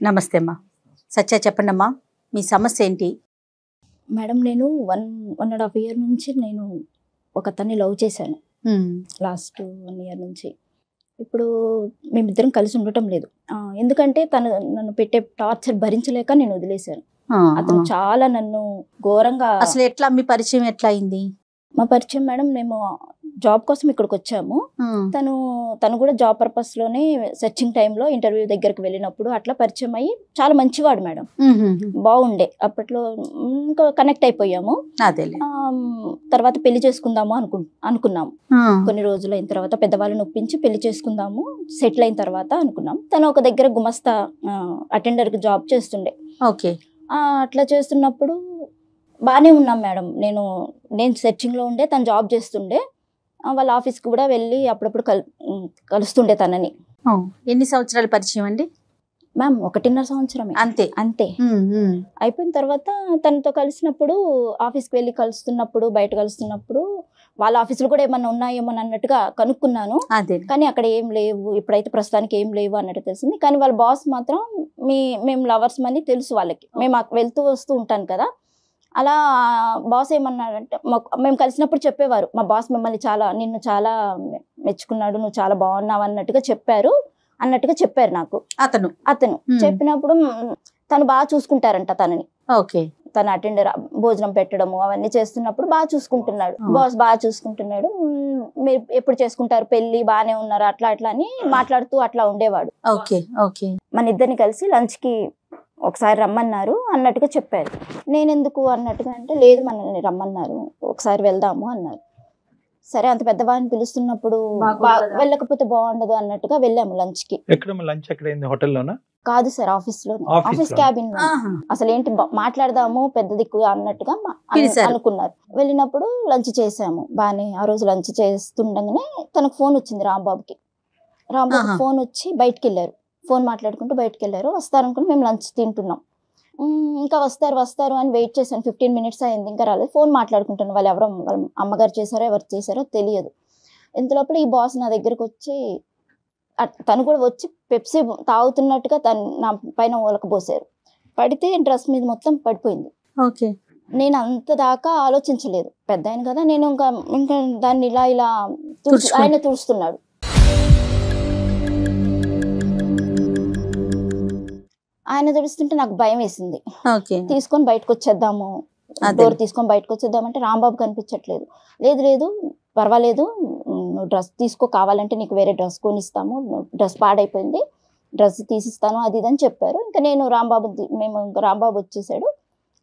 నమస్తే అమ్మా. సత్య చెప్పండి అమ్మా, మీ సమస్య ఏంటి? మేడం నేను 1.5 ఇయర్ నుంచి నేను ఒకతన్ని లవ్ చేశాను. లాస్ట్ 1 ఇయర్ నుంచి. ఇప్పుడు మేమిద్దరం కలిసి ఉండటం లేదు. ఎందుకంటే తను నన్ను పెట్టే టార్చర్ భరించలేక నేను వదిలేశాను. అతను చాలా నన్ను ఘోరంగా. అసలు ఎట్లా మీ పరిచయం ఎట్లా అయింది? మా పరిచయం మేడం, మేము జాబ్ కోసం ఇక్కడికి వచ్చాము. తను కూడా జాబ్ పర్పస్ లోనే సెర్చింగ్ టైంలో ఇంటర్వ్యూ దగ్గరికి వెళ్ళినప్పుడు అట్లా పరిచయం అయ్యి చాలా మంచివాడు మేడం, బాగుండే. అప్పట్లో ఇంకా కనెక్ట్ అయిపోయాము. తర్వాత పెళ్లి చేసుకుందాము అనుకున్నాము. కొన్ని రోజులు అయిన తర్వాత పెద్దవాళ్ళని ఒప్పించి పెళ్లి చేసుకుందాము, సెటిల్ అయిన తర్వాత అనుకున్నాం. తను ఒక దగ్గర గుమస్తా అటెండర్ కి జాబ్ చేస్తుండే. ఓకే. అట్లా చేస్తున్నప్పుడు బాగానే ఉన్నాం మేడం. నేను సెర్చింగ్ లో ఉండే, తను జాబ్ చేస్తుండే. వాళ్ళ ఆఫీస్కి కూడా వెళ్ళి అప్పుడప్పుడు కలుస్తుండే తనని. ఎన్ని సంవత్సరాల పరిచయం అండి? మ్యామ్ 1.5 సంవత్సరమే. అంతే అంతే. అయిపోయిన తర్వాత తనతో కలిసినప్పుడు, ఆఫీస్కి వెళ్ళి కలుస్తున్నప్పుడు, బయట కలుస్తున్నప్పుడు వాళ్ళ ఆఫీసులు కూడా ఏమన్నా ఉన్నాయేమో అన్నట్టుగా కనుక్కున్నాను. కానీ అక్కడ ఏం లేవు, ఇప్పుడైతే ప్రస్తుతానికి ఏం లేవు అన్నట్టు తెలిసింది. కానీ వాళ్ళ బాస్ మాత్రం మేము లవర్స్ అని తెలుసు వాళ్ళకి. మేము వెళ్తూ వస్తూ ఉంటాను కదా. అలా బాస్ ఏమన్నాడంటే, మేము కలిసినప్పుడు చెప్పేవారు, మా బాస్ నిన్ను చాలా మెచ్చుకున్నాడు, నువ్వు చాలా బాగున్నావు అన్నట్టుగా చెప్పారు నాకు. అతను చెప్పినప్పుడు తను బాగా చూసుకుంటారంట తనని. ఓకే. తన అటెండర్ భోజనం పెట్టడము అవన్నీ చేస్తున్నప్పుడు బాగా చూసుకుంటున్నాడు, బాస్ బాగా చూసుకుంటున్నాడు. మీరు ఎప్పుడు చేసుకుంటారు పెళ్లి, బాగానే ఉన్నారు, అట్లా అని మాట్లాడుతూ అట్లా ఉండేవాడు. మన ఇద్దరిని కలిసి లంచ్ కి ఒకసారి రమ్మన్నారు అన్నట్టుగా చెప్పారు. నేనెందుకు అన్నట్టుగా అంటే, లేదు మనల్ని రమ్మన్నారు, ఒకసారి వెళ్దాము అన్నారు. సరే, అంత పెద్దవాడిని పిలుస్తున్నప్పుడు వెళ్ళకపోతే బాగుండదు అన్నట్టుగా వెళ్ళాము లంచ్ కి. హోటల్లోనా? కాదు సార్, ఆఫీస్ క్యాబిన్. అసలు ఏంటి మాట్లాడదాము పెద్ద దిక్కు అన్నట్టుగా అనుకున్నారు. వెళ్ళినప్పుడు లంచ్ చేసాము బానే. ఆ రోజు లంచ్ చేస్తుండగానే తనకు ఫోన్ వచ్చింది రాంబాబుకి. ఫోన్ వచ్చి బయటికి వెళ్ళారు, ఫోన్ మాట్లాడుకుంటూ బయటకు వెళ్ళారు. వస్తారనుకుని మేము లంచ్ తింటున్నాం. ఇంకా వస్తారు అని వెయిట్ చేశాను. 15 మినిట్స్ అయింది, ఇంకా రాలేదు. ఫోన్ మాట్లాడుకుంటాను. వాళ్ళ అమ్మగారు చేశారో ఎవరు చేశారో తెలియదు. ఇంతలోపల ఈ బాస్ నా దగ్గరకు వచ్చి, తను కూడా వచ్చి పెప్సీ తాగుతున్నట్టుగా నా పైన ఒలకబోసారు. పడితే డ్రెస్ మీద మొత్తం పడిపోయింది. నేను అంత దాకా ఆలోచించలేదు, పెద్ద ఆయన కదా నేను. ఇంకా దాన్ని ఇలా ఆయన తుడుస్తున్నాడు. ఆయన తుడుస్తుంటే నాకు భయం వేసింది. తీసుకొని బయటకు వచ్చేద్దాము, డోర్ తీసుకొని బయటకు వచ్చేద్దామంటే రాంబాబు కనిపించట్లేదు. లేదు పర్వాలేదు, నువ్వు డ్రెస్ తీసుకో, కావాలంటే నీకు వేరే డ్రెస్ కొనిస్తాము, డ్రెస్ పాడైపోయింది, డ్రెస్ తీసిస్తాను, అది ఇది అని చెప్పారు. ఇంకా నేను రాంబాబు వచ్చేసాడు.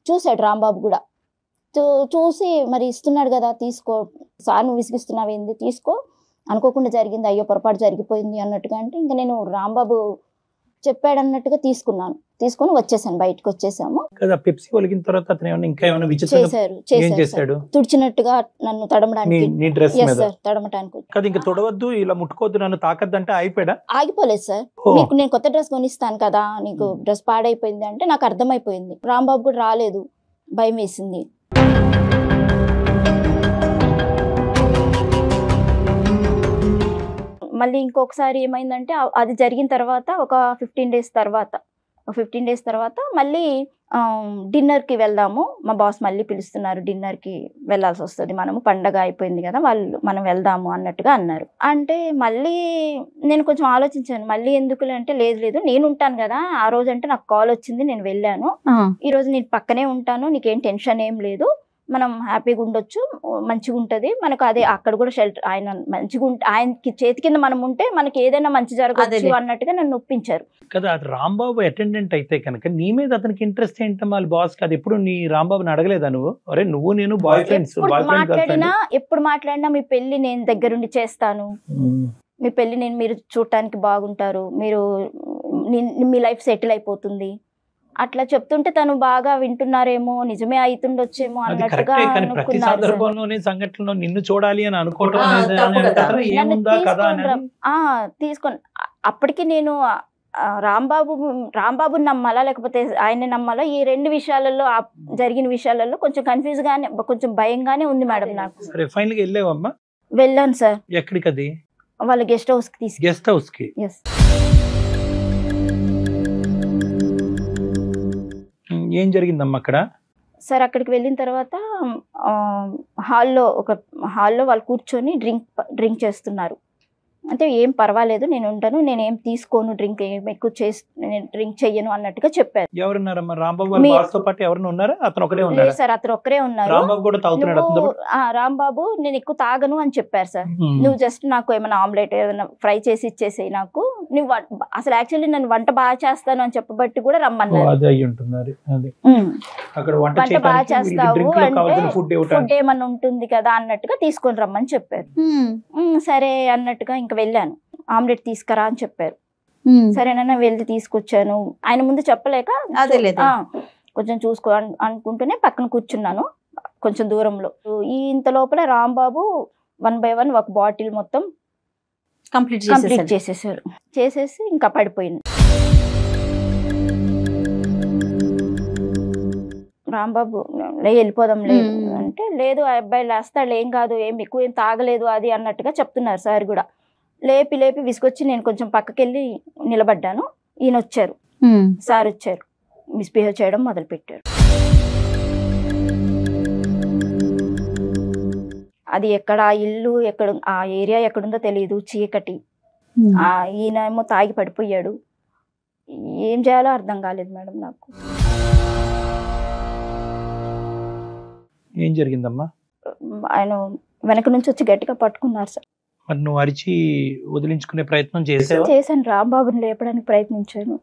చూసాడు రాంబాబు కూడా. చూసి మరి ఇస్తున్నాడు కదా, తీసుకో సార్, నువ్వు విసిగిస్తున్నావేంది, తీసుకో, అనుకోకుండా జరిగింది, అయ్యో పొరపాటు జరిగిపోయింది అన్నట్టుగా. అంటే ఇంకా నేను రాంబాబు చెప్పాడు అన్నట్టుగా తీసుకొని వచ్చేసాను, బయటకు వచ్చేసాము. చేశారు తుడిచినట్టుగా నన్ను తడమడానికి. తొడవద్దు, ఇలా ముట్టుకోవద్దు, నన్ను తాకద్దంటే ఆగిపోలేదు సార్. నీకు నేను కొత్త డ్రెస్ కొనిస్తాను కదా, నీకు డ్రెస్ పాడైపోయింది అంటే నాకు అర్థమైపోయింది. రాంబాబు కూడా రాలేదు, భయం వేసింది. మళ్ళీ ఇంకొకసారి ఏమైందంటే, అది జరిగిన తర్వాత ఒక 15 డేస్ తర్వాత మళ్ళీ డిన్నర్కి వెళ్దాము, మా బాస్ మళ్ళీ పిలుస్తున్నారు, డిన్నర్కి వెళ్ళాల్సి వస్తుంది, మనము పండగ అయిపోయింది కదా, మనం వెళ్దాము అన్నట్టుగా అన్నారు. అంటే మళ్ళీ నేను కొంచెం ఆలోచించాను, మళ్ళీ ఎందుకులే అంటే, లేదు నేను ఉంటాను కదా, ఆ రోజు అంటే నాకు కాల్ వచ్చింది, నేను వెళ్ళాను, ఈ రోజు నేను పక్కనే ఉంటాను, నీకేం టెన్షన్ ఏం లేదు, మనం హ్యాపీగా ఉండొచ్చు, మంచిగా ఉంటుంది మనకు. అదే అక్కడ కూడా షెల్టర్, ఆయన మంచిగా ఆయనకి చేతి కింద మనం ఉంటే మనకి ఏదైనా మంచి జరగచ్చు అన్నట్టుగా నన్ను ఒప్పించారు కదా. అది రాంబాబు అటెండెంట్ అయితే కనుక నీ మీద అతనికి ఇంట్రెస్ట్ ఏంటో వాళ్ళ బాస్ కాదు. ఎప్పుడు నీ రాంబాబుని అడగలేదా నువ్వు, అరే నువ్వు నేను బాయ్ ఫ్రెండ్స్? ఎప్పుడు మాట్లాడినా మీ పెళ్లి నేను దగ్గరుండి చేస్తాను, మీ పెళ్లి మీరు చూడటానికి బాగుంటారు, మీరు మీ లైఫ్ సెటిల్ అయిపోతుంది అట్లా చెప్తుంటే తను బాగా వింటున్నారేమో, నిజమే అవుతుండొచ్చేమో అన్నట్టుగా నిన్ను చూడాలి అని అనుకోవడం తీసుకొని. అప్పటికి నేను రాంబాబుని నమ్మాలా లేకపోతే ఆయన్ని నమ్మాలా, ఈ 2 విషయాలలో, జరిగిన విషయాలలో కొంచెం కన్ఫ్యూజ్ గానే, కొంచెం భయంగానే ఉంది మేడం నాకు. వెళ్ళాను సార్. ఎక్కడికి? అది వాళ్ళ గెస్ట్ హౌస్ కి. గెస్ట్ హౌస్ కి. ఏం జరిగిందమ్మా అక్కడ? సార్ అక్కడికి వెళ్ళిన తర్వాత హాల్లో వాళ్ళు కూర్చొని డ్రింక్ చేస్తున్నారు. అంటే ఏం పర్వాలేదు, నేను ఉంటాను, నేను ఏం తీసుకోను, డ్రింక్ ఏం ఎక్కువ నేను డ్రింక్ చెయ్యను అన్నట్టుగా చెప్పారు. ఎవరున్నారమ్మా? రాంబాబు వాళ్ళ బాస్తో పాటు ఎవరైనా ఉన్నారా? అతను ఒకరే ఉన్నారా? సార్ అతను ఒక్కరే ఉన్నారు. రాంబాబు కూడా తాగుతున్నాడు? రాంబాబు నేను ఎక్కువ తాగను అని చెప్పారు సార్. నువ్వు జస్ట్ నాకు ఏమైనా ఆమ్లెట్ ఏదైనా ఫ్రై చేసి ఇచ్చేసేయి నాకు, నువ్వు అసలు యాక్చువల్లీ నేను వంట బాగా చేస్తాను అని చెప్పబట్టి కూడా రమ్మన్నారు. వంట బాగా చేస్తావు అంటే ఫుడ్ ఏమన్నా ఉంటుంది కదా అన్నట్టుగా తీసుకొని రమ్మని చెప్పారు. సరే అన్నట్టుగా ఇంకా వెళ్ళాను. ఆమ్లెట్ తీసుకురా అని చెప్పారు. సరేనన్నా వెళ్ళి తీసుకొచ్చాను. ఆయన ముందు చెప్పలేక కొంచెం చూసుకో అనుకుంటూనే పక్కన కూర్చున్నాను కొంచెం దూరంలో. ఇంత లోపల రాంబాబు 1 by 1 ఒక బాటిల్ మొత్తం కంప్లీట్ చేసేసి ఇంకా పడిపోయింది. రాంబాబు వెళ్ళిపోదాం లేదు అంటే, లేదు ఆ అబ్బాయి లేస్తాడు, ఏం కాదు, ఎక్కువ ఏం తాగలేదు అది అన్నట్టుగా చెప్తున్నారు సార్ కూడా. లేపి విసుకొచ్చి నేను కొంచెం పక్కకెళ్ళి నిలబడ్డాను. ఈయన వచ్చారు, సార్ వచ్చారు, మిస్బిహేవ్ చేయడం మొదలు పెట్టారు. అది ఎక్కడ ఇల్లు ఎక్కడ ఆ ఏరియా ఎక్కడుందో తెలియదు, చీకటి. ఈయన ఏమో తాగి పడిపోయాడు. ఏం చేయాలో అర్థం కాలేదు మేడం నాకు. ఏం జరిగిందమ్మా? ఆయన వెనక నుంచి వచ్చి గట్టిగా పట్టుకున్నారు సార్. మరి నువ్వు అరిచి వదిలించుకునే ప్రయత్నం చేశాను. రాంబాబుని లేపడానికి ప్రయత్నించాను.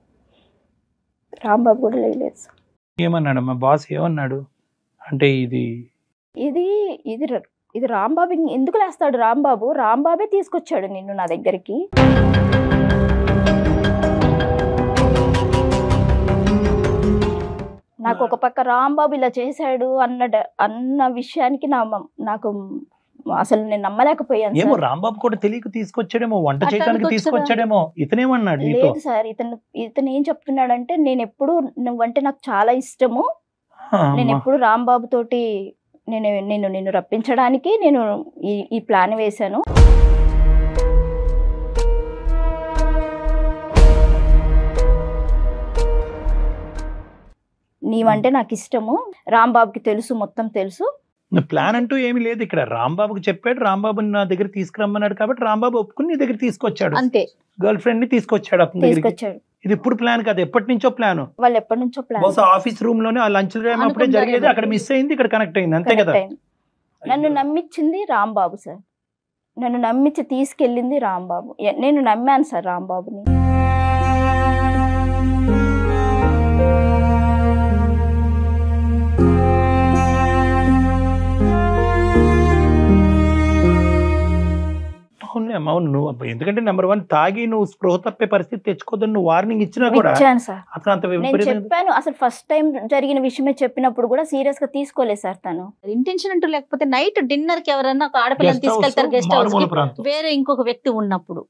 రాంబాబు కూడా లేదు సార్. ఏమన్నాడమ్మా బాస్? ఏమన్నాడు అంటే ఇది రాంబాబు ఎందుకు లేస్తాడు? రాంబాబే తీసుకొచ్చాడు నిన్ను నా దగ్గరికి. నాకు ఒక పక్క రాంబాబు ఇలా చేశాడు అన్న విషయానికి నాకు అసలు నేను నమ్మలేకపోయాను. ఏమో రాంబాబు కూడా తెలియక తీసుకొచ్చాడేమో, వంట చేయడానికి తీసుకొచ్చాడేమో. ఇతనేమన్నాడు? లేదు సార్, ఇతను ఏం చెప్తున్నాడంటే, నేను ఎప్పుడు నువ్వంటే నాకు చాలా ఇష్టము, నేను ఎప్పుడు రాంబాబు తోటి నిన్ను రప్పించడానికి నేను ఈ ప్లాన్ వేశాను. నీవంటే నాకు ఇష్టము, రాంబాబుకి తెలుసు, మొత్తం తెలుసు. ప్లాన్ అంటూ ఏమీ లేదు ఇక్కడ. రాంబాబుకి చెప్పాడు, రాంబాబుని నా దగ్గర తీసుకురమ్మన్నాడు కాబట్టి రాంబాబు ఒప్పుకుని నీ దగ్గర తీసుకొచ్చాడు. అంతే. గర్ల్ ఫ్రెండ్ ని తీసుకొచ్చాడు. ఇది ఇప్పుడు ప్లాన్ కాదు, ఎప్పటి నుంచో ప్లాన్. వాళ్ళు ఎప్పటి నుంచో ప్లాన్. బహుశా ఆఫీస్ రూమ్ లోనే ఆ లంచ్ టైం అప్పుడే జరిగేది, అక్కడ మిస్ అయింది, ఇక్కడ కనెక్ట్ అయింది, అంతే కదా. నన్ను నమ్మించింది రాంబాబు సార్, నన్ను నమ్మించి తీసుకెళ్ళింది రాంబాబు. నేను నమ్మాను సార్ రాంబాబుని. అవును, నువ్వు ఎందుకంటే నెంబర్ 1 తాగి నువ్వు స్పృహ తప్పే పరిస్థితి తెచ్చుకోదని నువ్వు వార్నింగ్ ఇచ్చినా కూడా చెప్పాను. అసలు ఫస్ట్ టైం జరిగిన విషయమే చెప్పినప్పుడు కూడా సీరియస్ గా తీసుకోలేదు సార్. తను ఇంటెన్షన్ అంటూ లేకపోతే నైట్ డిన్నర్ కి ఎవరన్నా ఒక ఆడపిల్లని తీసుకెళ్తారు గెస్ట్ హౌస్ కి, వేరే ఇంకొక వ్యక్తి ఉన్నప్పుడు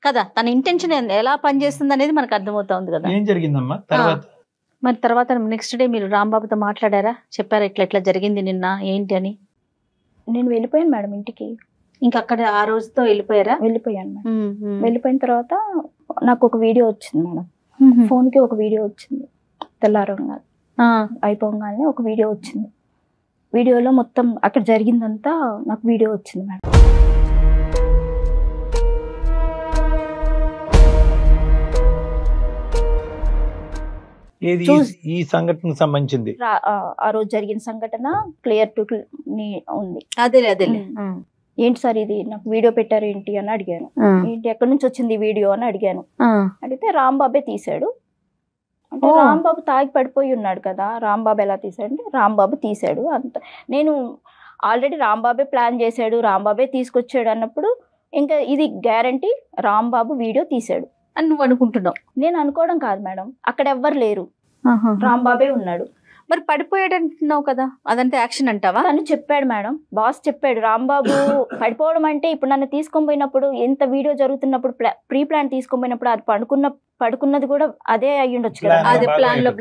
కదా, తన ఇంటెన్షన్ ఎలా పనిచేస్తుంది అనేది మనకు అర్థమవుతుంది కదా. ఏం జరిగిందమ్మా మరి తర్వాత నెక్స్ట్ డే మీరు రాంబాబుతో మాట్లాడారా? చెప్పారా ఇట్లా జరిగింది నిన్న ఏంటి అని? నేను వెళ్ళిపోయాను మేడం ఇంటికి. ఇంకా అక్కడ ఆ రోజుతో వెళ్ళిపోయారా? వెళ్ళిపోయాను మేడం. వెళ్ళిపోయిన తర్వాత నాకు ఒక వీడియో వచ్చింది మేడం, ఫోన్ కి ఒక వీడియో వచ్చింది. తెల్లారంగా అయిపోగానే ఒక వీడియో వచ్చింది. వీడియోలో మొత్తం అక్కడ జరిగిందంతా నాకు వీడియో వచ్చింది మేడం. ఈ సంఘటనకు సంబంధించింది ఆ రోజు జరిగిన సంఘటన క్లియర్ టు ఉంది. అదే ఏంటి సార్ ఇది, నాకు వీడియో పెట్టారు ఏంటి అని అడిగాను. ఏంటి ఎక్కడి నుంచి వచ్చింది వీడియో అని అడిగాను. అడిగితే రాంబాబే తీశాడు అంటే, రాంబాబు తాగి పడిపోయి ఉన్నాడు కదా, రాంబాబు ఎలా తీసాడు అంటే, రాంబాబు తీశాడు అంత. నేను ఆల్రెడీ రాంబాబే ప్లాన్ చేశాడు, రాంబాబే తీసుకొచ్చాడు అన్నప్పుడు ఇంకా ఇది గ్యారంటీ రాంబాబు వీడియో తీశాడు అని నువ్వు అనుకుంటున్నావు. నేను అనుకోవడం కాదు మేడం, అక్కడ ఎవ్వరు లేరు, రాంబాబే ఉన్నాడు. మరి పడిపోయాడు అంటున్నావు కదా, అదంటే యాక్షన్ అంటావా? అని చెప్పాడు మేడం, బాస్ చెప్పాడు. రాంబాబు పడిపోవడం అంటే ఇప్పుడు నన్ను తీసుకొని పోయినప్పుడు, ఎంత వీడియో జరుగుతున్నప్పుడు ప్రీ ప్లాన్ తీసుకొని పోయినప్పుడు అది పడుకున్నది కూడా అదే అయ్యి ఉండొచ్చు కదా. అదే ప్లాన్ లో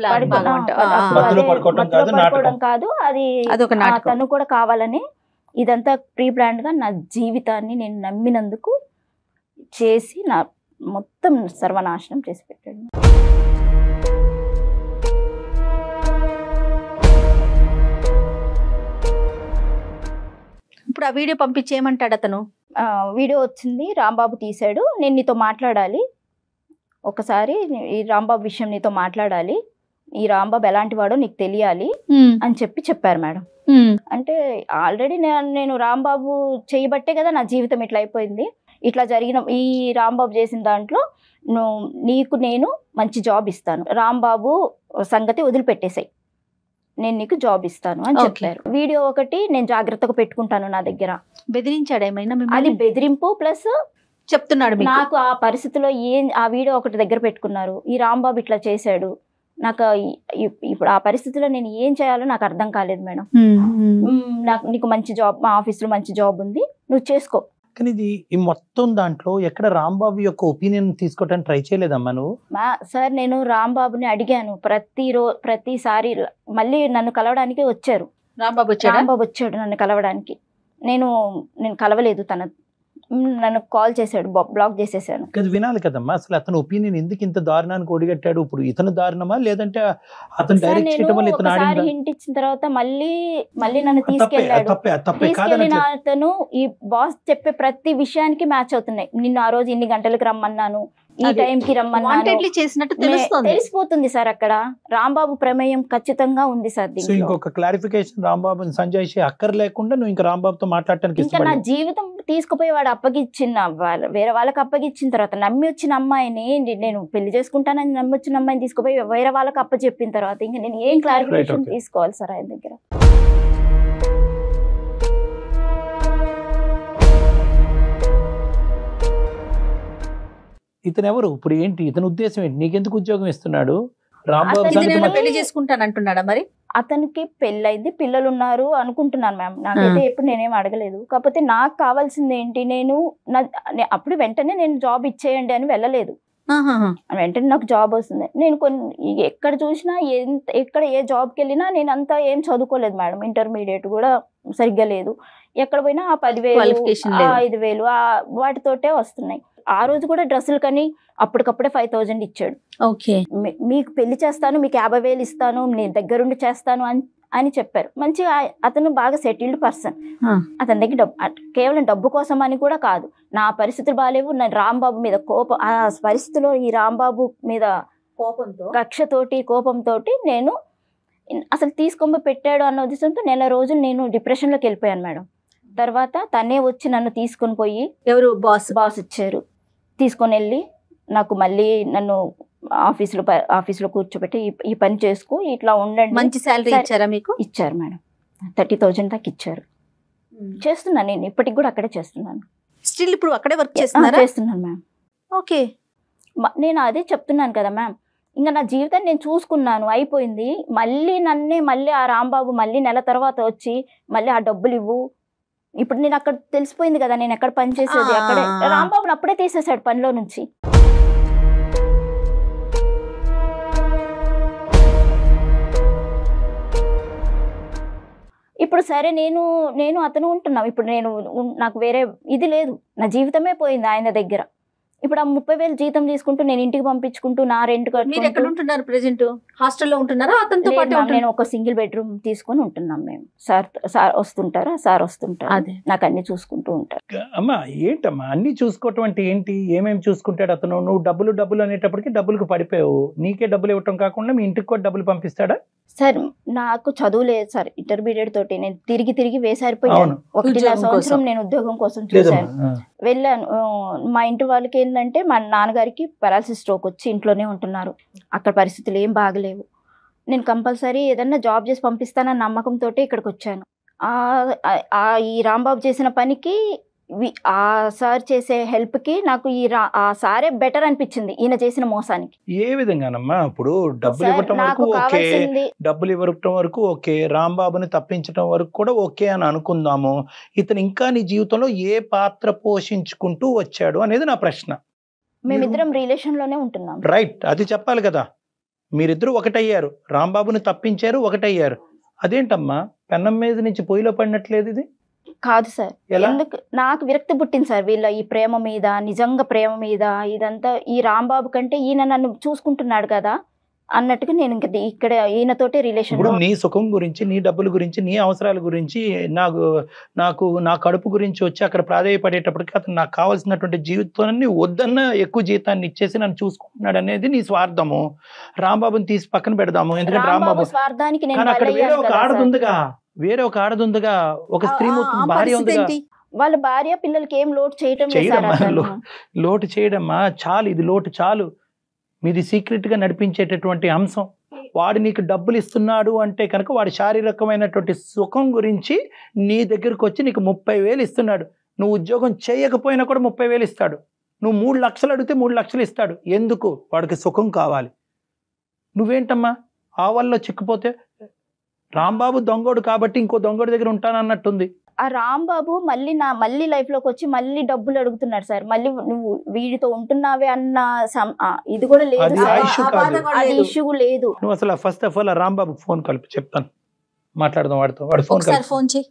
పడుకోవడం కాదు, అది తను కూడా కావాలని ఇదంతా ప్రీ ప్లాన్ గా నా జీవితాన్ని నేను నమ్మినందుకు చేసి నా మొత్తం సర్వనాశనం చేసి పెట్టాడు. ఇప్పుడు ఆ వీడియో పంపించి ఏమంటాడు అతను? వీడియో వచ్చింది, రాంబాబు తీశాడు, నేను నీతో మాట్లాడాలి, ఒకసారి ఈ రాంబాబు విషయం నీతో మాట్లాడాలి, ఈ రాంబాబు ఎలాంటి వాడో నీకు తెలియాలి అని చెప్పారు మేడం. అంటే ఆల్రెడీ నేను రాంబాబు చేయబట్టే కదా నా జీవితం ఇట్లా అయిపోయింది. ఇట్లా జరిగిన ఈ రాంబాబు చేసిన దాంట్లో నీకు నేను మంచి జాబ్ ఇస్తాను, రాంబాబు సంగతి వదిలిపెట్టేసాయి, నేను నీకు జాబ్ ఇస్తాను అని చెప్పారు. వీడియో ఒకటి నేను జాగ్రత్తగా పెట్టుకుంటాను నా దగ్గర. బెదిరించాడు ఏమైనా? అది బెదిరింపు ప్లస్ చెప్తున్నాడు నాకు ఆ పరిస్థితిలో ఆ వీడియో ఒకటి దగ్గర పెట్టుకున్నారు, ఈ రాంబాబు ఇట్లా చేశాడు, నాకు ఇప్పుడు ఆ పరిస్థితిలో నేను ఏం చేయాలో నాకు అర్థం కాలేదు మేడం. నీకు మంచి జాబ్, మా ఆఫీస్లో మంచి జాబ్ ఉంది, నువ్వు చేసుకో. కానీ ఇది ఈ మొత్తం దాంట్లో ఎక్కడ రాంబాబు యొక్క ఒపీనియన్ తీసుకోవడానికి ట్రై చేయలేదమ్మా నువ్వు? సార్ నేను రాంబాబుని అడిగాను, ప్రతిసారి మళ్ళీ నన్ను కలవడానికి వచ్చారు. రాంబాబు వచ్చాడు నన్ను కలవడానికి, నేను కలవలేదు, నన్ను కాల్ చేశాడు, బ్లాక్ చేసేసాను. అది వినాలి కదమ్మా, అసలు అతను ఒపీనియన్ ఎందుకు ఇంత దారుణానికి ఒడిగట్టాడు? ఇప్పుడు ఇతను దారుణమా లేదంటే అతను డైరెక్ట్ చేయడం వల్ల ఇతను ఆడిందా? హింట్ ఇచ్చిన తర్వాత మళ్ళీ నన్ను తీసుకెళ్ళాడు. తీసుకెళ్ళిన అతను ఈ బాస్ చెప్పే ప్రతి విషయానికి మ్యాచ్ అవుతున్నాయి. నిన్ను ఆ రోజు ఇన్ని గంటలకు రమ్మన్నాను, ఈ టైంకి రమ్మన్నాను, తెలిసిపోతుంది సార్. అక్కడ రాంబాబు ప్రమేయం ఖచ్చితంగా ఉంది సార్. ఇంకొక క్లారిఫికేషన్, రాంబాబు సంజయ్ అక్కర్ లేకుండా నువ్వు ఇంకా రాంబాబుతో మాట్లాడటానికి ఇంకా నా జీవితం తీసుకుపోయి వాడు అప్పగిచ్చిన వేరే వాళ్ళకి అప్పగిచ్చిన తర్వాత నమ్మి వచ్చిన అమ్మాయిని నేను పెళ్లి చేసుకుంటానని నమ్మి వచ్చిన అమ్మాయిని తీసుకుపోయి వేరే వాళ్ళకి అప్పచెప్పిన తర్వాత ఇంకా నేను ఏం క్లారిఫికేషన్ తీసుకోవాలి సార్ ఆయన దగ్గర? ఇతను ఎవరు? ఇప్పుడు ఏంటి ఇతని ఉద్దేశం ఏంటి? నీకెందుకు ఉద్యోగం ఇస్తున్నాడు? పెళ్లి చేసుకుంటాను అంటున్నాడా? మరి అతనికి పెళ్ళైంది, పిల్లలు ఉన్నారు అనుకుంటున్నాను మ్యామ్. నాకైతే ఎప్పుడు నేనేం అడగలేదు. కాకపోతే నాకు కావాల్సింది ఏంటి, అప్పుడు వెంటనే నేను జాబ్ ఇచ్చేయండి అని వెళ్ళలేదు. వెంటనే నాకు జాబ్ వస్తుంది. నేను ఎక్కడ చూసినా ఎక్కడ ఏ జాబ్కి వెళ్ళినా నేను అంతా ఏం చదువుకోలేదు మేడం. ఇంటర్మీడియట్ కూడా సరిగ్గా లేదు. ఎక్కడ పోయినా ఆ 10,000 5,000 వాటితోటే వస్తున్నాయి. ఆ రోజు కూడా డ్రెస్సులు కానీ అప్పటికప్పుడే 5,000 ఇచ్చాడు. ఓకే, మీకు పెళ్లి చేస్తాను, మీకు 50,000 ఇస్తాను, నేను దగ్గరుండి చేస్తాను అని చెప్పారు. మంచిగా అతను బాగా సెటిల్డ్ పర్సన్. అతని దగ్గర కేవలం డబ్బు కోసం అని కూడా కాదు, నా పరిస్థితులు బాగాలేవు, నేను రాంబాబు మీద కోపం, ఆ పరిస్థితిలో ఈ రాంబాబు మీద కోపంతో నేను అసలు తీసుకొని పెట్టాడు అన్న ఉద్దేశంతో నెల రోజులు నేను డిప్రెషన్లోకి వెళ్ళిపోయాను మేడం. తర్వాత తనే వచ్చి నన్ను తీసుకొని పోయి, ఎవరు బాస్ ఇచ్చారు, తీసుకొని వెళ్ళి నాకు మళ్ళీ నన్ను ఆఫీసులో కూర్చోబెట్టి ఈ పని చేసుకో, ఇట్లా ఉండండి. మంచి శాలరీ ఇచ్చారా మీకు? ఇచ్చారు మేడం, 30,000 దాకా ఇచ్చారు. చేస్తున్నాను నేను ఇప్పటికి కూడా అక్కడే చేస్తున్నాను. స్టిల్ ఇప్పుడు అక్కడే వర్క్ చేస్తున్నాను మ్యామ్. ఓకే, నేను అదే చెప్తున్నాను కదా మ్యామ్, ఇంకా నా జీవితాన్ని నేను చూసుకున్నాను, అయిపోయింది. మళ్ళీ ఆ రాంబాబు మళ్ళీ నెల తర్వాత వచ్చి మళ్ళీ ఆ డబ్బులు ఇవ్వు. ఇప్పుడు నేను అక్కడ తెలిసిపోయింది కదా నేను ఎక్కడ పని చేసేది, అక్కడే రాంబాబుని అప్పుడే తీసేసాడు పనిలో నుంచి. ఇప్పుడు సరే నేను అతను ఉంటున్నాం. ఇప్పుడు నాకు వేరే ఇది లేదు, నా జీవితమే పోయింది ఆయన దగ్గర. ఇప్పుడు ఆ 30,000 జీతం తీసుకుంటూ నేను ఇంటికి పంపించుకుంటూ నా రెంట్ మీరు ఎక్కడ ఉంటున్నారు? ప్రెజెంట్ హాస్టల్లో ఉంటున్నారా? అతనితో పాటు నేను ఒక సింగిల్ బెడ్రూమ్ తీసుకొని ఉంటున్నాం మేము. సార్ వస్తుంటారు, అదే నాకు అన్ని చూసుకుంటూ ఉంటారు. అమ్మా ఏంటమ్మా అన్ని చూసుకోవటం అంటే ఏంటి? ఏమేమి చూసుకుంటాడు అతను? నువ్వు డబ్బులు అనేటప్పటికి డబ్బులకు పడిపోయావు, నీకే డబ్బులు ఇవ్వటం కాకుండా మీ ఇంటికి కూడా డబ్బులు పంపిస్తాడా? సార్ నాకు చదువు లేదు సార్, ఇంటర్మీడియట్ తోటి నేను తిరిగి వేసారిపోయాను. 1.5 సంవత్సరం నేను ఉద్యోగం కోసం చూశాను, వెళ్ళాను. మా ఇంటి వాళ్ళకి ఏంటంటే మా నాన్నగారికి పారాలసిస్ స్ట్రోక్ వచ్చి ఇంట్లోనే ఉంటున్నారు, అక్కడ పరిస్థితులు ఏం బాగలేవు. నేను కంపల్సరీ ఏదన్నా జాబ్ చేసి పంపిస్తానన్న నమ్మకంతో ఇక్కడికి వచ్చాను. ఈ రాంబాబు చేసిన పనికి ఆ సార్ చేసే హెల్ప్ కి నాకు ఆ సారే బెటర్ అనిపించింది ఈయన చేసిన మోసానికి. ఏ విధంగానమ్మా? ఇప్పుడు డబ్బులు ఇవ్వటం వరకు ఓకే, డబ్బులు ఇవ్వటం వరకు ఓకే, రాంబాబుని తప్పించడం వరకు కూడా ఓకే అని అనుకుందాము. ఇతను ఇంకా నీ జీవితంలో ఏ పాత్ర పోషించుకుంటూ వచ్చాడు అనేది నా ప్రశ్న. మేమిద్దరం రిలేషన్ లోనే ఉంటున్నాం. రైట్, అది చెప్పాలి కదా. మీరిద్దరు ఒకటయ్యారు, రాంబాబుని తప్పించారు, ఒకటయ్యారు. అదేంటమ్మా పెన్నం మీద నుంచి పొయ్యిలో పడినట్లేదు ఇది? కాదు సార్, ఎందుకు నాకు విరక్తి పుట్టింది సార్ వీళ్ళ ఈ ప్రేమ మీద, నిజంగా ప్రేమ మీద. ఇదంతా ఈ రాంబాబు కంటే ఈయన నన్ను చూసుకుంటున్నాడు కదా, అన్నట్టుగా నేను ఇంకా ఇక్కడ ఈయనతోటి రిలేషన్. ఇప్పుడు నీ సుఖం గురించి, నీ డబ్బుల గురించి, నీ అవసరాల గురించి, నాకు నా కడుపు గురించి వచ్చి అక్కడ ప్రాధాయపడేటప్పటికి అతను నాకు కావాల్సినటువంటి జీవితాన్ని వద్దన్న ఎక్కువ జీతాన్ని ఇచ్చేసి నన్ను చూసుకుంటున్నాడు అనేది నీ స్వార్థము. రాంబాబుని తీసి పక్కన పెడదాము, ఎందుకంటే రాంబాబు స్వార్థానికి అక్కడ వేరే ఒక ఆడదుందిగా, వేరే ఒక ఆడదుందిగా, ఒక స్త్రీ భార్య ఉందిగా. వాళ్ళ భార్య పిల్లలకి ఏం లోటు చేయడం లోటు చేయడమ్మా చాలు, ఇది లోటు చాలు. మీది సీక్రెట్ గా నడిపించేటటువంటి అంశం. వాడు నీకు డబ్బులు ఇస్తున్నాడు అంటే కనుక వాడి శారీరకమైనటువంటి సుఖం గురించి నీ దగ్గరకు వచ్చి నీకు 30,000 ఇస్తున్నాడు. నువ్వు ఉద్యోగం చేయకపోయినా కూడా 30,000 ఇస్తాడు. నువ్వు 3 లక్షలు అడిగితే 3 లక్షలు ఇస్తాడు. ఎందుకు? వాడికి సుఖం కావాలి. నువ్వేంటమ్మా ఆ వల్ల చిక్కుపోతే? రాంబాబు దొంగోడు కాబట్టి ఇంకో దొంగోడి దగ్గర ఉంటానన్నట్టుంది. ఆ రాంబాబు మళ్ళీ లైఫ్ లోకి వచ్చి మళ్ళీ డబ్బులు అడుగుతున్నాడు సార్. మళ్ళీ నువ్వు వీడితో ఉంటున్నావే అన్న ఇది కూడా లేదు, అది ఇష్యూ లేదు. నువ్వు అసలు first of all Rambabu phone కలిపి చెప్తాను, మాట్లాడదాం వాడితో. వాడు ఫోన్ చేయి.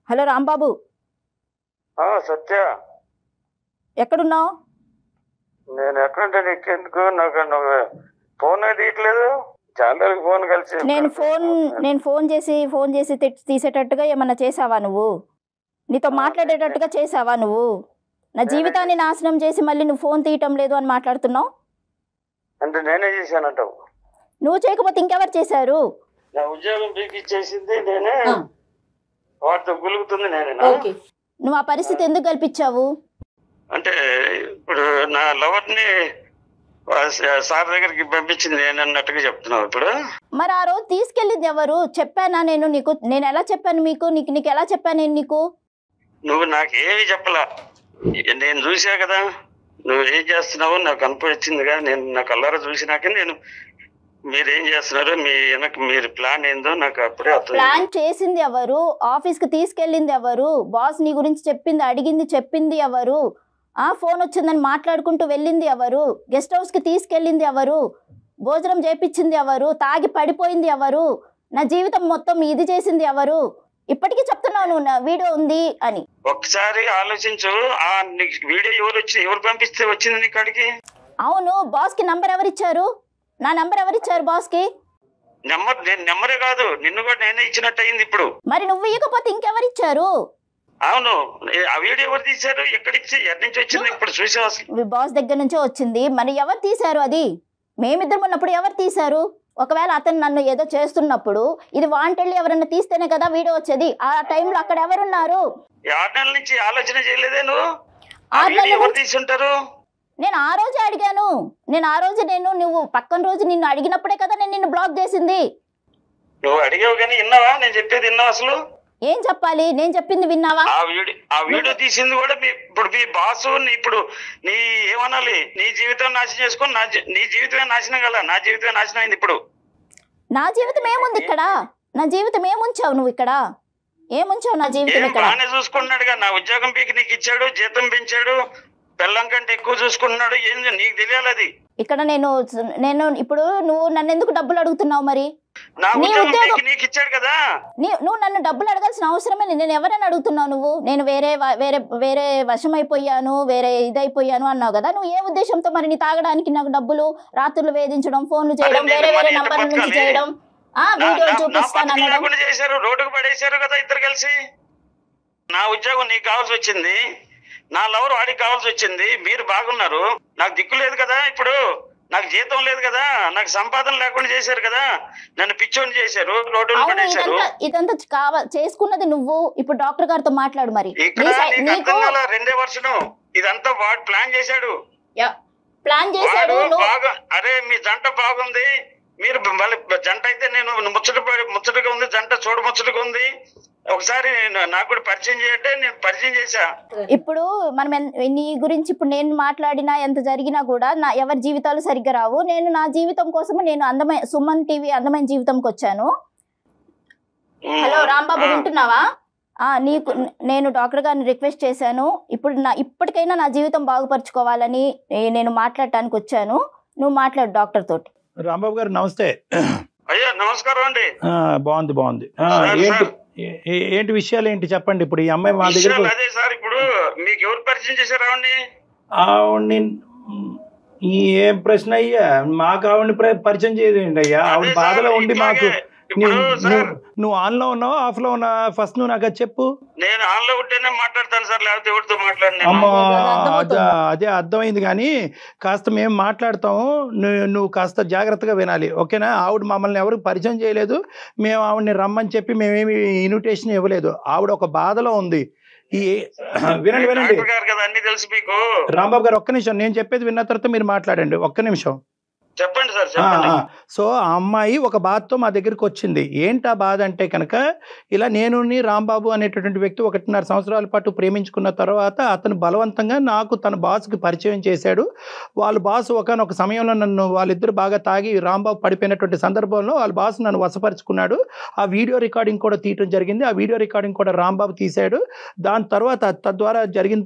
హలో రాంబాబు. సత్య, ఎక్కడున్నావు? నేను ఎక్కడుంటే నీకెందుకు? నాకు ఫోన్ తీయట్లేదు. చాలా ఫోన్ కలిసి నేను ఫోన్ చేసి తీసేటట్టుగా ఏమన్నా చేసావా నువ్వు? నీతో మాట్లాడేటట్టుగా చేసావా నువ్వు? నా జీవితాన్ని నాశనం చేసి మళ్ళీ నువ్వు ఫోన్ తీయటం లేదు అని మాట్లాడుతున్నావు. అంటే నేనే చేశానంటావు? నువ్వు చేయకపోతే ఇంకెవరు చేశారు? నా ఉద్యోగం పీకి చేసింది నేనే, వాటితో గులుగుతుంది నేనే. నువ్వు ఆ పరిస్థితి ఎందుకు కల్పించావు? అంటే ఇప్పుడు నా లవర్ని సార్ దగ్గరికి పంపించింది నేను అన్నట్టుగా చెప్తున్నావు ఇప్పుడు. మరి ఆ రోజు తీసుకెళ్ళింది ఎవరు? చెప్పానా నేను నీకు? నేను ఎలా చెప్పాను మీకు? నీకు ఎలా చెప్పాను నేను నీకు? నువ్వు నాకేమి చెప్పలా, నేను చూసా కదా నువ్వు ఏం చేస్తున్నావు నాకు కనిపించిందిగా. నేను నా కళ్ళారా చూసినాక నేను మీరేం చేస్తున్నారు, మీరు ప్లాన్ ఏందో నాకు అప్పుడే అర్థం. ప్లాన్ చేసింది ఎవరు? ఆఫీస్ కి తీసుకెళ్ళింది ఎవరు? బాస్ నీ గురించి చెప్పింది ఎవరు? ఫోన్ వచ్చిందని మాట్లాడుకుంటూ వెళ్ళింది ఎవరు? గెస్ట్ హౌస్ కి తీసుకెళ్ళింది ఎవరు? భోజనం చేపించింది ఎవరు? తాగి పడిపోయింది ఎవరు? నా జీవితం మొత్తం ఇది చేసింది ఎవరు? ఇప్పటికీ చెప్తున్నావు నువ్వు నా వీడియో ఉంది అని. ఒకసారి ఆలోచించు, ఆ వీడియో ఎవరు పంపిస్తే వచ్చింది నీ కాడికి? అవును, బాస్ కి నంబర్ ఎవరిచ్చారు? నా నంబర్ ఎవరిచ్చారు బాస్ కి? నెంబరే కాదు, నిన్ను కూడా నేనే ఇచ్చినట్టు అయింది ఇప్పుడు. మరి నువ్వు ఇవ్వకపోతే ఇంకెవరిచ్చారు? అవును, ఆ వీడియో ఎవరు తీశారు? ఎక్కడి నుంచి వచ్చింది? ఇప్పుడు చూసా బాస్ దగ్గర నుంచే వచ్చింది. మరి ఎవరు తీశారు అది? మేమిద్దరం ఉన్నప్పుడు ఎవరు తీశారు? ఒకవేళ అతను నన్ను ఏదో చేస్తున్నప్పుడు ఇది వాంటెళ్ళి ఎవరన్నా తీస్తేనే కదా వీడియో వచ్చేది. ఆ టైంలో అక్కడ ఎవరున్నారు? 6 నెలల నుంచి ఆలోచన చేయలేదే నువ్వు? ఎవరు తీసుంటారు? నేను ఆ రోజే అడిగాను. నువ్వు పక్కన రోజు నిన్ను అడిగినప్పుడే కదా నేను నిన్ను బ్లాక్ చేసింది. నువ్వు అడిగావు కానీ విన్నావా? నేను చెప్పేది విన్నావా? అసలు ఏం చెప్పాలి? నేను చెప్పింది విన్నావా? ఆ వీడియో తీసింది కూడా ఇప్పుడు మీ బాసు. ఇప్పుడు నీ ఏమనాలి? నీ జీవితం నాశనం చేసుకొని నీ జీవితమే నాశనం కదా. నా జీవితమే నాశనం అయింది ఇప్పుడు. నా జీవితం ఏముంది ఇక్కడ? నా జీవితం ఏముంచావు నువ్వు ఇక్కడ? ఏముంచావు నా జీవితం ఇక్కడ? బాగానే చూసుకుంటున్నాడుగా. నా ఉద్యోగం పీకి నీకు ఇచ్చాడు, జీతం పెంచాడు, పిల్లం కంటే ఎక్కువ చూసుకుంటున్నాడు. ఏంది నీకు తెలియాలి అది. ఇక్కడ నేను ఇప్పుడు నువ్వు నన్ను ఎందుకు డబ్బులు అడుగుతున్నావు? మరి నీకు ఇచ్చాడు కదా. నువ్వు నన్ను డబ్బులు అడగాల్సిన అవసరమే. నేను ఎవరైనా అడుగుతున్నావు నువ్వు? నేను వేరే వశం అయిపోయాను, వేరే ఇదైపోయాను అన్నావు కదా. నువ్వు ఏ ఉద్దేశంతో మరి నీ తాగడానికి నాకు డబ్బులు, రాత్రులు వేధించడం, ఫోన్లు చేయడం, వేరే నంబర్ల నుంచి చేయడం, వీడియోలు చూపిస్తాను చేశారు, రోడ్డుకు పడేశారు కదా ఇద్దరు కలిసి. నా ఉద్యోగం నీకు కావాల్సి వచ్చింది, నా లవర్ వాడికి కావాల్సి వచ్చింది. మీరు బాగున్నారు, నాకు దిక్కు లేదు కదా. ఇప్పుడు నాకు జీతం లేదు కదా, నాకు సంపాదన లేకుండా చేశారు కదా, నన్ను పిచ్చోని చేశారు, రోడ్డు పడేశారు. ఇదంతా చేసుకున్నది నువ్వు. ఇప్పుడు డాక్టర్ గారితో మాట్లాడు. మరి ఇక్కడ 2వ వర్షం ఇదంతా వాడు ప్లాన్ చేశాడు. బాగా అరే మీ జంట బాగుంది, మీరు జంట అయితే నేను ముచ్చటగా ఉంది, జంట చూడ ముచ్చటగా ఉంది, ఒకసారి నాకు కూడా పరిచయం చేయంటే నేను పరిచయం చేశా. ఇప్పుడు మనం నీ గురించి ఇప్పుడు నేను మాట్లాడినా ఎంత జరిగినా కూడా ఎవరి జీవితాలు సరిగ్గా రావు. నేను నా జీవితం కోసం నేను సుమన్ టీవీ అందమైన జీవితంకి వచ్చాను. హలో రాంబాబు, వింటున్నావా? నేను డాక్టర్ గారిని రిక్వెస్ట్ చేశాను. ఇప్పటికైనా నా జీవితం బాగుపరుచుకోవాలని నేను మాట్లాడటానికి వచ్చాను. నువ్వు మాట్లాడు డాక్టర్ తోటి. రాంబాబు గారు నమస్తే. అయ్యా నమస్కారం అండి. బాగుంది. ఏంటి విషయాలు ఏంటి చెప్పండి. ఇప్పుడు ఈ అమ్మాయి మా దగ్గర అదే సార్, ఇప్పుడు మీకు ఎవరు పరిచయం చేశారు ఆవిడ్ని? ఆవిడ్ని ఏం ప్రశ్న అయ్యా, మాకు ఆవిడ్ని పరిచయం చేయదేంటి అయ్యా? ఆవిడ బాధలో ఉండి మాకు నువ్వు ఆన్ లో ఉన్నావా ఆఫ్ లో ఉన్నా ఫస్ట్ నువ్వు నాకు చెప్పు. నేను ఆన్ లో ఉంటేనే మాట్లాడతాను సార్, లేకపోతే ఎవరితో మాట్లాడినా. అమ్మా అదే అర్థమైంది, కానీ కాస్త మేము మాట్లాడతాము, నువ్వు కాస్త జాగ్రత్తగా వినాలి, ఓకేనా? ఆవిడ మమ్మల్ని ఎవరు పరిచయం చేయలేదు, మేము ఆవిడని రమ్మని చెప్పి మేమేమి ఇన్విటేషన్ ఇవ్వలేదు. ఆవిడ ఒక బాధలో ఉంది. వినండి అన్ని తెలుసు మీకు. రాంబాబు గారు ఒక్క నిమిషం, నేను చెప్పేది విన్న తర్వాత మీరు మాట్లాడండి, ఒక్క నిమిషం చెప్పండి సార్, చెప్పండి. సో ఆ అమ్మాయి ఒక బాధతో మా దగ్గరికి వచ్చింది. ఏంటి ఆ బాధ అంటే కనుక, ఇలా నేను రాంబాబు అనేటటువంటి వ్యక్తి 1.5 సంవత్సరాల పాటు ప్రేమించుకున్న తర్వాత అతను బలవంతంగా నాకు తన బాస్కి పరిచయం చేశాడు. వాళ్ళ బాస్ ఒకనొక సమయంలో నన్ను, వాళ్ళిద్దరు బాగా తాగి రాంబాబు పడిపోయినటువంటి సందర్భంలో వాళ్ళ బాస్ నన్ను వశపరుచుకున్నాడు. ఆ వీడియో రికార్డింగ్ కూడా తీయటం జరిగింది. ఆ వీడియో రికార్డింగ్ కూడా రాంబాబు తీశాడు. దాని తర్వాత తద్వారా జరిగిన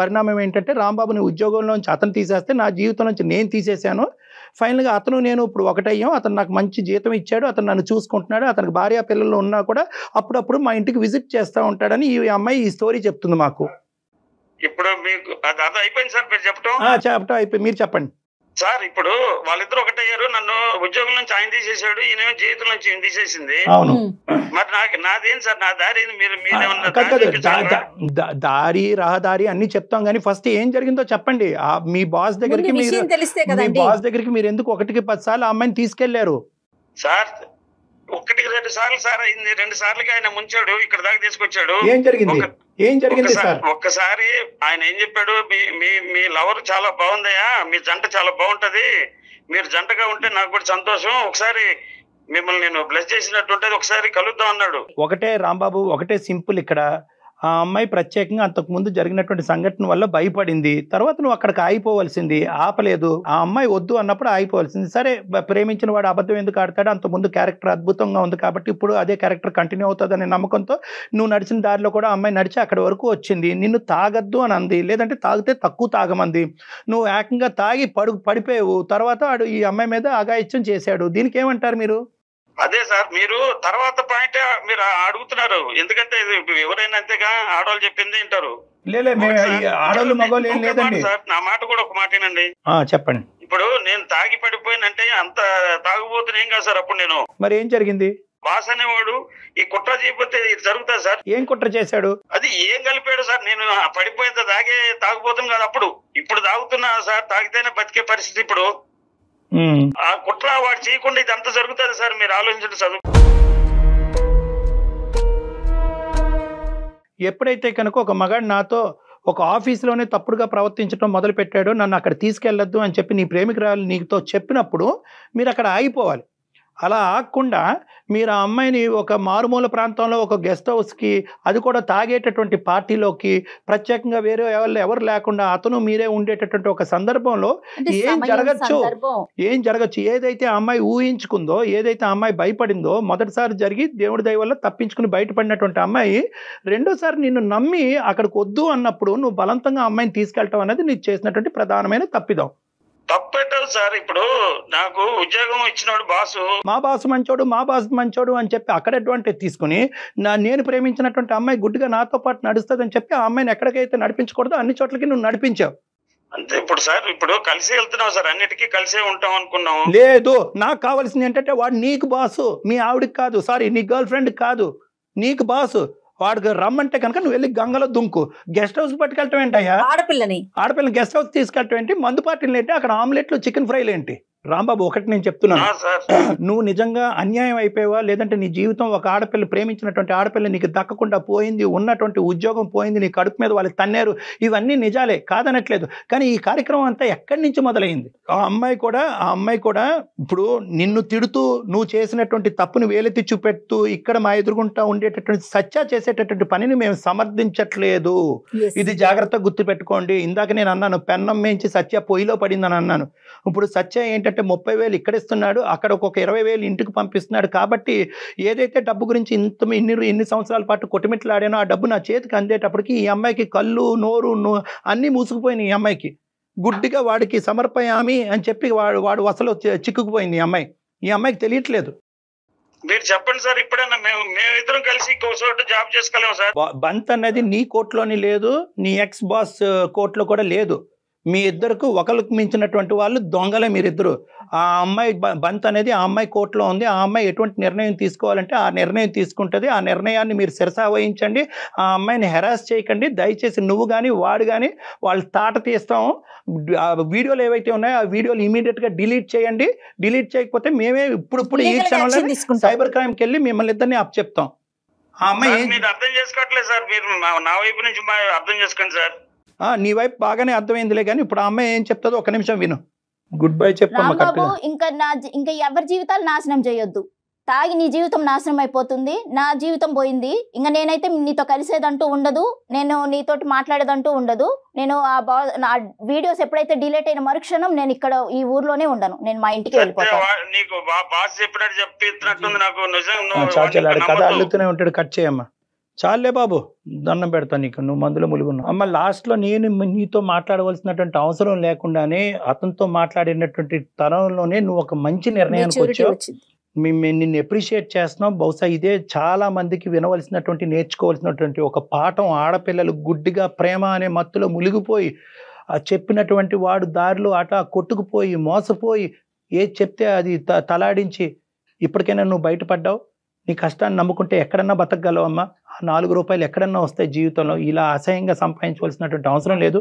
పరిణామం ఏంటంటే, రాంబాబుని ఉద్యోగంలోంచి అతను తీసేస్తే నా జీవితం నుంచి నేను తీసేశాను. ఫైనల్గా అతను నేను ఇప్పుడు ఒకటయ్యాం. అతను నాకు మంచి జీతం ఇచ్చాడు, అతను నన్ను చూసుకుంటున్నాడు, అతనికి భార్య పిల్లలు ఉన్నా కూడా అప్పుడప్పుడు మా ఇంటికి విజిట్ చేస్తూ ఉంటాడని ఈ అమ్మాయి ఈ స్టోరీ చెప్తుంది మాకు. ఇప్పుడు మీకు అది అయిపోయింది సార్, మీరు చెప్పటం అయిపోయి మీరు చెప్పండి సార్. ఇప్పుడు వాళ్ళిద్దరు ఒకటయ్యారు, నన్ను ఉద్యోగం నుంచి ఆయన తీసేశాడు, ఈయన జీవితం నుంచి ఈయన తీసేసింది. అవును, మరి నాదేం సార్, నా దారి దారి రహదారి అన్ని చెప్తాం, కానీ ఫస్ట్ ఏం జరిగిందో చెప్పండి. మీ బాస్ దగ్గరికి మీరు ఎందుకు 1కి 10 సార్లు ఆ అమ్మాయిని తీసుకెళ్లారు సార్? 1కి 2 సార్లు సార్ అయింది. 2 సార్లకి ఆయన ముంచాడు, ఇక్కడ దాకా తీసుకొచ్చాడు. ఏం జరిగింది సార్? ఒక్కసారి ఆయన ఏం చెప్పాడు, మీ లవర్ చాలా బాగుందయ్యా, మీ జంట చాలా బాగుంటది, మీరు జంటగా ఉంటే నాకు కూడా సంతోషం, ఒకసారి మిమ్మల్ని నేను బ్లెస్ చేసినట్టుంటది, ఒకసారి కలుద్దాం అన్నాడు. ఒకటే రాంబాబు, ఒకటే సింపుల్. ఇక్కడ ఆ అమ్మాయి ప్రత్యేకంగా అంతకుముందు జరిగినటువంటి సంఘటన వల్ల భయపడింది. తర్వాత నువ్వు అక్కడికి ఆగిపోవలసింది, ఆపలేదు. ఆ అమ్మాయి వద్దు అన్నప్పుడు ఆగిపోవలసింది. సరే, ప్రేమించిన వాడు అబద్ధం ఎందుకు ఆడతాడు? అంతకుముందు క్యారెక్టర్ అద్భుతంగా ఉంది కాబట్టి ఇప్పుడు అదే క్యారెక్టర్ కంటిన్యూ అవుతుందనే నమ్మకంతో నువ్వు నడిచిన దారిలో కూడా అమ్మాయి నడిచి అక్కడి వరకు వచ్చింది. నిన్ను తాగద్దు అని అంది, లేదంటే తాగితే తక్కువ తాగమంది. నువ్వు ఏకంగా తాగి పడిపోయావు. తర్వాత వాడు ఈ అమ్మాయి మీద అఘాయిత్యం చేశాడు. దీనికి ఏమంటారు మీరు? అదే సార్, మీరు తర్వాత పాయింట్ మీరు అడుగుతున్నారు, ఎందుకంటే ఎవరైనా అంతేగా, ఆడవాళ్ళు చెప్పింది వింటారు. ఆడవాళ్ళు మగవాళ్ళు ఏం లేదండి సార్, నా మాట కూడా ఒక మాటేనండి. చెప్పండి. ఇప్పుడు నేను తాగి పడిపోయినంటే అంత తాగుబోతున్నా ఏం కాదు సార్. అప్పుడు నేను మరి ఏం జరిగింది? బాస్ అనేవాడు ఈ కుట్ర చేయకపోతే జరుగుతుంది సార్. ఏం కుట్ర చేశాడు? అది ఏం కలిపాడు సార్? నేను పడిపోయేంత తాగే తాగుపోతాం కాదు అప్పుడు. ఇప్పుడు తాగుతున్నా సార్, తాగితేనే బతికే పరిస్థితి. ఇప్పుడు ఆ కుట్ర వాడు చేయకుండా ఇదంతా జరుగుతుంది సార్, మీరు ఆలోచించండి. చదువు ఎప్పుడైతే కనుక ఒక మగాడు నాతో ఒక ఆఫీసులోనే తప్పుడుగా ప్రవర్తించడం మొదలు పెట్టాడు, నన్ను అక్కడ తీసుకెళ్లొద్దు అని చెప్పి నీ ప్రేమికురాలు నీతో చెప్పినప్పుడు మీరు అక్కడ ఆగిపోవాలి. అలా ఆగకుండా మీరు ఆ అమ్మాయిని ఒక మారుమూల ప్రాంతంలో ఒక గెస్ట్ హౌస్కి, అది కూడా తాగేటటువంటి పార్టీలోకి, ప్రత్యేకంగా వేరే ఎవరు లేకుండా అతను మీరే ఉండేటటువంటి ఒక సందర్భంలో ఏం జరగచ్చు? ఏదైతే ఆ అమ్మాయి ఊహించుకుందో, ఏదైతే ఆ అమ్మాయి భయపడిందో, మొదటిసారి జరిగి దేవుడి దయ వల్ల తప్పించుకుని బయటపడినటువంటి అమ్మాయి రెండోసారి నిన్ను నమ్మి అక్కడికి వద్దు అన్నప్పుడు నువ్వు బలవంతంగా అమ్మాయిని తీసుకెళ్ళటం అనేది నీకు చేసినటువంటి ప్రధానమైన తప్పిదం. తప్పెట్టదు సార్. ఇప్పుడు నాకు ఉద్యోగం ఇచ్చినాడు బాసు, మా బాసు మంచోడు అని చెప్పి అక్కడ అడ్వాంటేజ్ తీసుకుని నేను ప్రేమించినటువంటి అమ్మాయి గుడ్డిగా నాతో పాటు నడుస్తుందని చెప్పి ఆ అమ్మాయిని ఎక్కడికైతే నడిపించకూడదో అన్ని చోట్లకి నువ్వు నడిపించావు. అంతే. ఇప్పుడు సార్, ఇప్పుడు కలిసి వెళ్తున్నావు సార్, అన్నిటికీ కలిసే ఉంటాం అనుకున్నాం. లేదు, నాకు కావాల్సింది ఏంటంటే వాడు నీకు బాసు, మీ ఆవిడికి కాదు, సారీ నీ గర్ల్ ఫ్రెండ్ కాదు, నీకు బాసు. వాడికి రమ్మంటే కనుక నువ్వు వెళ్ళి గంగలో దుంకు. గెస్ట్ హౌస్ పట్టుకెళ్ళటం ఏంటయ్యా? ఆడపిల్లని గెస్ట్ హౌస్ తీసుకెళ్ళటం ఏంటి? మందు పార్టీలు ఏంటి? అక్కడ ఆమ్లెట్లు చికెన్ ఫ్రైలు ఏంటి? రాంబాబు, ఒకటి నేను చెప్తున్నాను, నువ్వు నిజంగా అన్యాయం అయిపోయావా, లేదంటే నీ జీవితం ఒక ఆడపిల్ల, ప్రేమించినటువంటి ఆడపిల్ల నీకు దక్కకుండా పోయింది, ఉన్నటువంటి ఉద్యోగం పోయింది, నీ కడుపు మీద వాళ్ళకి తన్నారు, ఇవన్నీ నిజాలే, కాదనట్లేదు. కానీ ఈ కార్యక్రమం అంతా ఎక్కడి నుంచి మొదలైంది? ఆ అమ్మాయి కూడా ఇప్పుడు నిన్ను తిడుతూ నువ్వు చేసినటువంటి తప్పుని వేలెత్తి చూపెడుతూ ఇక్కడ మా ఎదురుగుంటా ఉండేటటువంటి సత్య చేసేటటువంటి పనిని మేము సమర్థించట్లేదు. ఇది జాగ్రత్తగా గుర్తుపెట్టుకోండి. ఇందాక నేను అన్నాను, పెన్నం మేంచి సత్య పొయ్యిలో పడిందని అన్నాను. ఇప్పుడు సత్య ఏంటంటే 30,000 ఇక్కడ ఇస్తున్నాడు, అక్కడ ఒక 20,000 ఇంటికి పంపిస్తున్నాడు. కాబట్టి ఏదైతే డబ్బు గురించి ఇన్ని సంవత్సరాల పాటు కొట్టుమిట్లాడానో ఆ డబ్బు నా చేతికి అందేటప్పటికి ఈ అమ్మాయికి కళ్ళు నోరు అన్నీ మూసుకుపోయినాయి. ఈ అమ్మాయికి గుడ్డిగా వాడికి సమర్పయామి అని చెప్పి వాడు అసలు చిక్కుకుపోయింది ఈ అమ్మాయికి తెలియట్లేదు. మీరు చెప్పండి సార్, ఇప్పుడైనా మేమిద్దరం కలిసి ఇంకో చోట జాబ్ చేసుకోలేము సార్. బంత్ అనేది నీ కోర్టులోని లేదు, నీ ఎక్స్ బాస్ కోర్టులో కూడా లేదు. మీ ఇద్దరికి ఒకరికి మించినటువంటి వాళ్ళు దొంగలే మీరిద్దరు. ఆ అమ్మాయి బంత్ అనేది ఆ అమ్మాయి కోర్టులో ఉంది. ఆ అమ్మాయి ఎటువంటి నిర్ణయం తీసుకోవాలంటే ఆ నిర్ణయం తీసుకుంటుంది. ఆ నిర్ణయాన్ని మీరు శిరసా వహించండి. ఆ అమ్మాయిని హెరాస్ చేయకండి దయచేసి. నువ్వు కానీ వాడు కానీ వాళ్ళు తాట తీస్తాము. ఆ వీడియోలు ఏవైతే ఉన్నాయో ఆ వీడియోలు ఇమీడియట్గా డిలీట్ చేయండి. డిలీట్ చేయకపోతే మేమే ఇప్పుడు ఈ క్షణంలో సైబర్ క్రైమ్కి వెళ్ళి మిమ్మల్ని ఇద్దరిని అప్ చెప్తాం. ఆ అమ్మాయి మీరు అర్థం చేసుకోవట్లేదు సార్, మీరు నా వైపు నుంచి అర్థం చేసుకోండి సార్. నీ వైపు బాగానే అర్థమైందిలే కానీ ఇప్పుడు ఆ అమ్మాయి ఏం చెప్తుందో ఒక నిమిషం విను. గుడ్ బై చెప్పమ్మా. రాంబాబు, ఇంకా ఎవరి జీవితాలు నాశనం చేయొద్దు. తాగి నీ జీవితం నాశనం అయిపోతుంది, నా జీవితం పోయింది. ఇంకా నేనైతే నీతో కలిసేదంటూ ఉండదు, నేను నీతోటి మాట్లాడేదంటూ ఉండదు. నేను నా వీడియోస్ ఎప్పుడైతే డిలీట్ అయిన మరుక్షణం నేను ఇక్కడ ఈ ఊర్లోనే ఉండను, నేను మా ఇంటికి వెళ్ళిపోతాను. కథ అల్లుతూనే ఉంటాడు. కట్ చేయమ్మా. చాలే బాబు, దండం పెడతా నీకు, నువ్వు మందులో ములుగున్నావు. అమ్మ లాస్ట్లో నేను నీతో మాట్లాడవలసినటువంటి అవసరం లేకుండానే అతనితో మాట్లాడినటువంటి తరంలోనే నువ్వు ఒక మంచి నిర్ణయానికి వచ్చావు. మేము నిన్ను అప్రిషియేట్ చేస్తున్నాం. బహుశా ఇదే చాలా మందికి వినవలసినటువంటి నేర్చుకోవాల్సినటువంటి ఒక పాఠం. ఆడపిల్లలు గుడ్డిగా ప్రేమ అనే మత్తులో మునిగిపోయి చెప్పినటువంటి వాడు దారిలో అట కొట్టుకుపోయి మోసపోయి ఏది చెప్తే అది తలాడించి ఇప్పటికైనా నువ్వు బయటపడ్డావు. నీ కష్టాన్ని నమ్ముకుంటే ఎక్కడన్నా బతకగలవమ్మా. ఆ 4 రూపాయలు ఎక్కడన్నా వస్తాయి జీవితంలో. ఇలా అసహ్యంగా సంపాదించవలసినటువంటి అవసరం లేదు.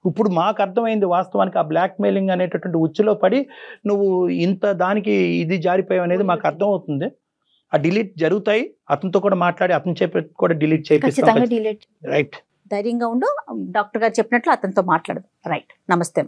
ఇప్పుడు మాకు అర్థమైంది వాస్తవానికి ఆ బ్లాక్ మెయిలింగ్ అనేటటువంటి ఉచ్చులో పడి నువ్వు ఇంత దానికి ఇది జారిపోయావు అనేది మాకు అర్థం అవుతుంది. ఆ డిలీట్ జరుగుతాయి. అతనితో కూడా మాట్లాడి అతను చెప్పి కూడా డిలీట్ చేపిస్తాం. డిలీట్. రైట్. ధైర్యంగా ఉండు. డాక్టర్ గారు చెప్పినట్లు అతనితో మాట్లాడదు. రైట్. నమస్తే.